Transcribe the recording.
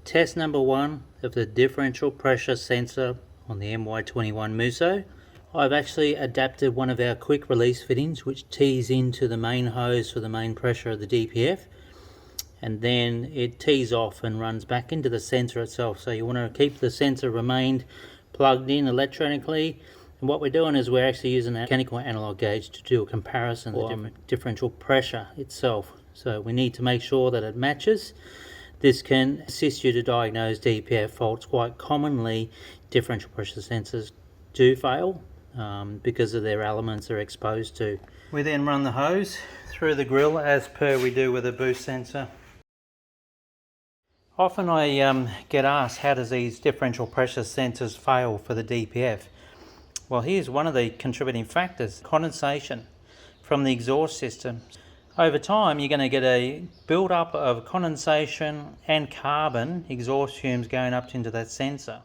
Test number 1 of the differential pressure sensor on the MY21 Musso. I've actually adapted one of our quick release fittings which tees into the main hose for the main pressure of the DPF, and then it tees off and runs back into the sensor itself. So you want to keep the sensor remained plugged in electronically, and what we're doing is we're actually using a mechanical analog gauge to do a comparison of the differential pressure itself. So we need to make sure that it matches. This can assist you to diagnose DPF faults. Quite commonly, differential pressure sensors do fail because of their elements they're exposed to. We then run the hose through the grill as per we do with a boost sensor. Often I get asked, how does these differential pressure sensors fail for the DPF? Well, here's one of the contributing factors: condensation from the exhaust system. Over time, you're going to get a build-up of condensation and carbon exhaust fumes going up into that sensor.